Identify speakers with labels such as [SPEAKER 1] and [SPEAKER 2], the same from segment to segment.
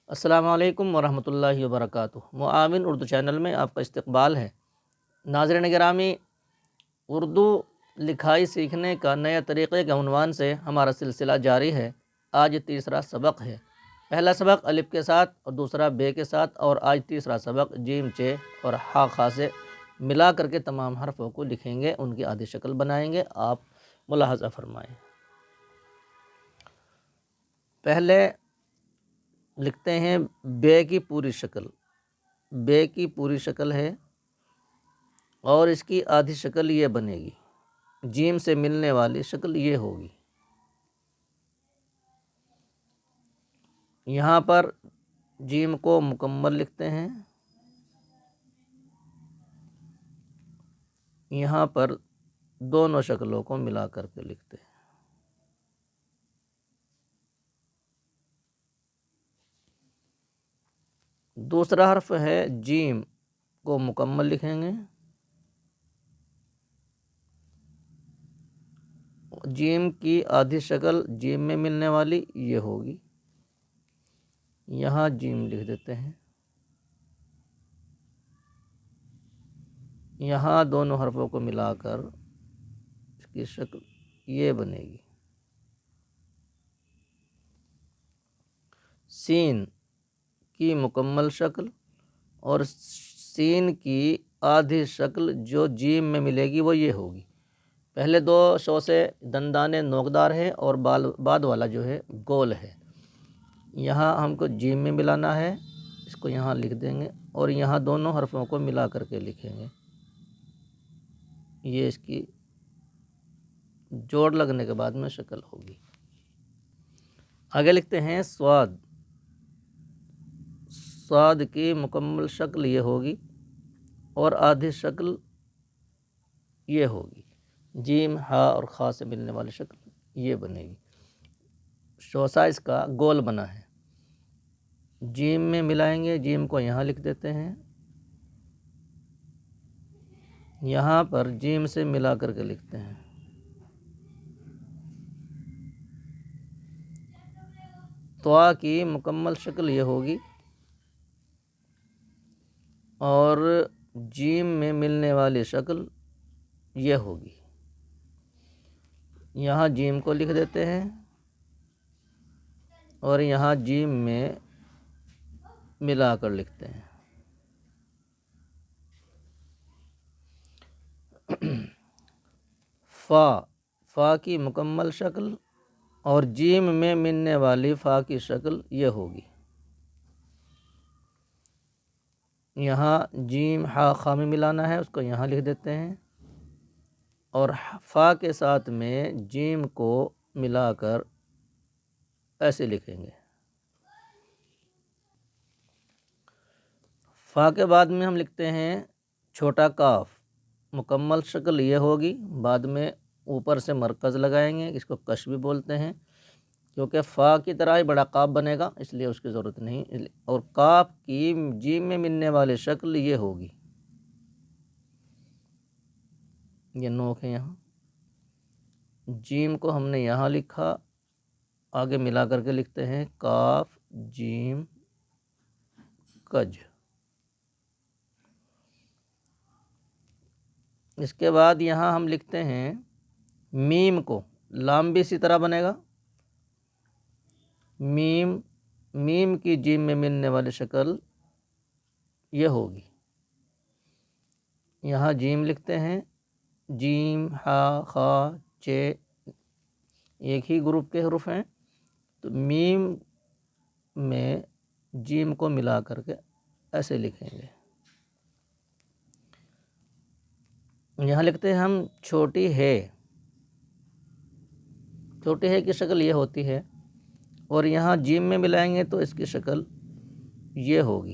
[SPEAKER 1] السلام علیکم ورحمۃ اللہ وبرکاتہ۔ معاون اردو چینل میں آپ کا استقبال ہے۔ ناظرین گرامی، اردو لکھائی سیکھنے کا نیا طریقے کے عنوان سے ہمارا سلسلہ جاری ہے۔ آج تیسرا سبق ہے۔ پہلا سبق الف کے ساتھ اور دوسرا بے کے ساتھ، اور آج تیسرا سبق جیم چے اور ہا خا سے ملا کر کے تمام حرفوں کو لکھیں گے، ان کی آدھی شکل بنائیں گے۔ آپ ملاحظہ فرمائیں۔ پہلے لکھتے ہیں بے کی پوری شکل۔ بے کی پوری شکل ہے اور اس کی آدھی شکل یہ بنے گی۔ جیم سے ملنے والی شکل یہ ہوگی۔ یہاں پر جیم کو مکمل لکھتے ہیں، یہاں پر دونوں شکلوں کو ملا کر کے لکھتے ہیں۔ دوسرا حرف ہے جیم کو مکمل لکھیں گے۔ جیم کی آدھی شکل جیم میں ملنے والی یہ ہوگی۔ یہاں جیم لکھ دیتے ہیں، یہاں دونوں حرفوں کو ملا کر اس کی شکل یہ بنے گی۔ سین کی مکمل شکل اور سین کی آدھی شکل جو جیم میں ملے گی وہ یہ ہوگی۔ پہلے دو شو سے دندانے نوکدار ہے اور بعد والا جو ہے گول ہے۔ یہاں ہم کو جیم میں ملانا ہے، اس کو یہاں لکھ دیں گے اور یہاں دونوں حرفوں کو ملا کر کے لکھیں گے۔ یہ اس کی جوڑ لگنے کے بعد میں شکل ہوگی۔ آگے لکھتے ہیں سواد۔ سواد کی مکمل شکل یہ ہوگی اور آدھی شکل یہ ہوگی۔ جیم ہا اور خا سے ملنے والی شکل یہ بنے گی۔ شوسا اس کا گول بنا ہے۔ جیم میں ملائیں گے، جیم کو یہاں لکھ دیتے ہیں، یہاں پر جیم سے ملا کر کے لکھتے ہیں۔ طوا کی مکمل شکل یہ ہوگی اور جیم میں ملنے والی شکل یہ ہوگی۔ یہاں جیم کو لکھ دیتے ہیں اور یہاں جیم میں ملا کر لکھتے ہیں۔ فا کی مکمل شکل اور جیم میں ملنے والی فا کی شکل یہ ہوگی۔ یہاں جیم ہا خا میں ملانا ہے، اس کو یہاں لکھ دیتے ہیں اور فا کے ساتھ میں جیم کو ملا کر ایسے لکھیں گے۔ فا کے بعد میں ہم لکھتے ہیں چھوٹا کاف۔ مکمل شکل یہ ہوگی، بعد میں اوپر سے مرکز لگائیں گے، اس کو کش بھی بولتے ہیں، کیونکہ فا کی طرح ہی بڑا کاف بنے گا، اس لیے اس کی ضرورت نہیں۔ اور کاف کی جیم میں ملنے والی شکل یہ ہوگی۔ یہ نوک ہے، یہاں جیم کو ہم نے یہاں لکھا، آگے ملا کر کے لکھتے ہیں کاف جیم کج۔ اس کے بعد یہاں ہم لکھتے ہیں میم کو، لام بھی اسی طرح بنے گا۔ میم کی جیم میں ملنے والی شکل یہ ہوگی۔ یہاں جیم لکھتے ہیں، جیم ہا خا چے ایک ہی گروپ کے حروف ہیں، تو میم میں جیم کو ملا کر کے ایسے لکھیں گے۔ یہاں لکھتے ہیں ہم چھوٹی ہے۔ چھوٹی ہے کی شکل یہ ہوتی ہے اور یہاں جیم میں ملائیں گے تو اس کی شکل یہ ہوگی۔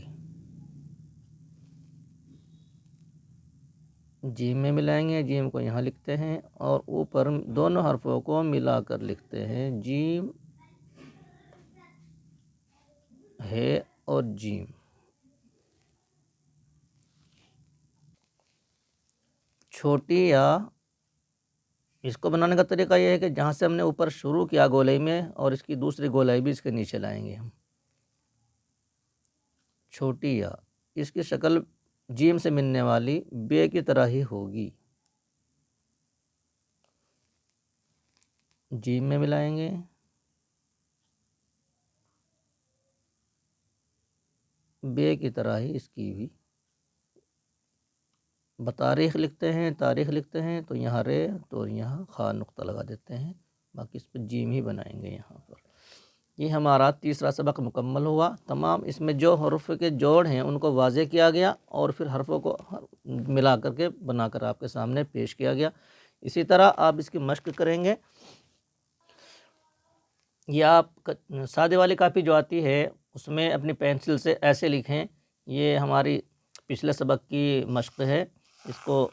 [SPEAKER 1] جیم میں ملائیں گے، جیم کو یہاں لکھتے ہیں اور اوپر دونوں حرفوں کو ملا کر لکھتے ہیں جیم ہے اور جیم۔ چھوٹی یا اس کو بنانے کا طریقہ یہ ہے کہ جہاں سے ہم نے اوپر شروع کیا گولائی میں، اور اس کی دوسری گولائی بھی اس کے نیچے لائیں گے ہم۔ چھوٹی یا، اس کی شکل جیم سے ملنے والی بے کی طرح ہی ہوگی۔ جیم میں ملائیں گے، بے کی طرح ہی اس کی بھی بتاریخ لکھتے ہیں، تاریخ لکھتے ہیں تو یہاں رے تو یہاں خا نقطہ لگا دیتے ہیں، باقی اس پہ جیم ہی بنائیں گے یہاں پر۔ یہ ہمارا تیسرا سبق مکمل ہوا۔ تمام اس میں جو حروف کے جوڑ ہیں ان کو واضح کیا گیا اور پھر حرفوں کو ملا کر کے بنا کر آپ کے سامنے پیش کیا گیا۔ اسی طرح آپ اس کی مشق کریں گے۔ یہ آپ سادے والی کاپی جو آتی ہے اس میں اپنی پینسل سے ایسے لکھیں، یہ ہماری پچھلے سبق کی مشق ہے۔ اس کو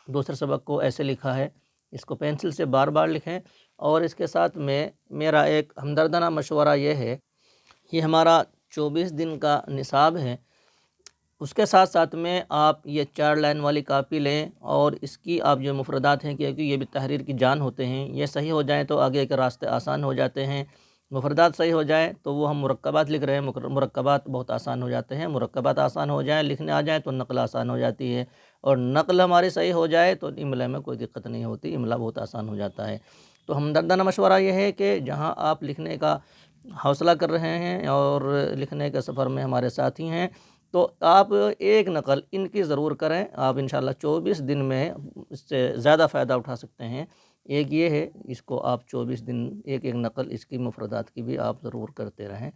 [SPEAKER 1] دوسرے سبق کو ایسے لکھا ہے، اس کو پینسل سے بار بار لکھیں۔ اور اس کے ساتھ میں میرا ایک ہمدردانہ مشورہ یہ ہے، یہ ہمارا 24 دن کا نصاب ہے، اس کے ساتھ ساتھ میں آپ یہ 4 لائن والی کاپی لیں اور اس کی آپ جو مفردات ہیں، کیونکہ یہ بھی تحریر کی جان ہوتے ہیں، یہ صحیح ہو جائیں تو آگے کے راستے آسان ہو جاتے ہیں۔ مفردات صحیح ہو جائیں تو وہ ہم مرکبات لکھ رہے ہیں، مرکبات بہت آسان ہو جاتے ہیں، مرکبات آسان ہو جائیں، لکھنے آ جائیں تو نقل آسان ہو جاتی ہے، اور نقل ہماری صحیح ہو جائے تو املا میں کوئی دقت نہیں ہوتی، املا بہت آسان ہو جاتا ہے۔ تو ہمدردانہ مشورہ یہ ہے کہ جہاں آپ لکھنے کا حوصلہ کر رہے ہیں اور لکھنے کے سفر میں ہمارے ساتھی ہیں، تو آپ ایک نقل ان کی ضرور کریں۔ آپ انشاءاللہ 24 دن میں اس سے زیادہ فائدہ اٹھا سکتے ہیں۔ ایک یہ ہے، اس کو آپ 24 دن ایک ایک نقل اس کی مفردات کی بھی آپ ضرور کرتے رہیں،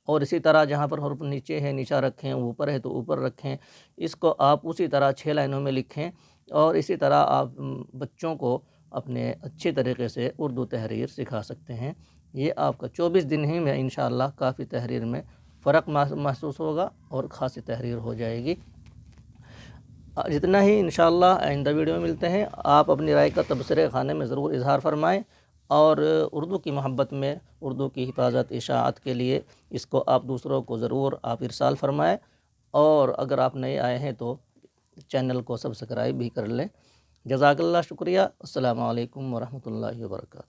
[SPEAKER 1] اور اسی طرح جہاں پر حرف نیچے ہے نیچا رکھیں، اوپر ہے تو اوپر رکھیں، اس کو آپ اسی طرح 6 لائنوں میں لکھیں، اور اسی طرح آپ بچوں کو اپنے اچھے طریقے سے اردو تحریر سکھا سکتے ہیں۔ یہ آپ کا 24 دن ہی میں انشاءاللہ کافی تحریر میں فرق محسوس ہوگا اور خاصی تحریر ہو جائے گی۔ جتنا ہی انشاءاللہ آئندہ ویڈیو میں ملتے ہیں۔ آپ اپنی رائے کا تبصرے خانے میں ضرور اظہار فرمائیں، اور اردو کی محبت میں، اردو کی حفاظت اشاعت کے لیے اس کو آپ دوسروں کو ضرور آپ ارسال فرمائیں، اور اگر آپ نئے آئے ہیں تو چینل کو سبسکرائب بھی کر لیں۔ جزاک اللہ، شکریہ۔ السلام علیکم ورحمۃ اللہ وبرکاتہ۔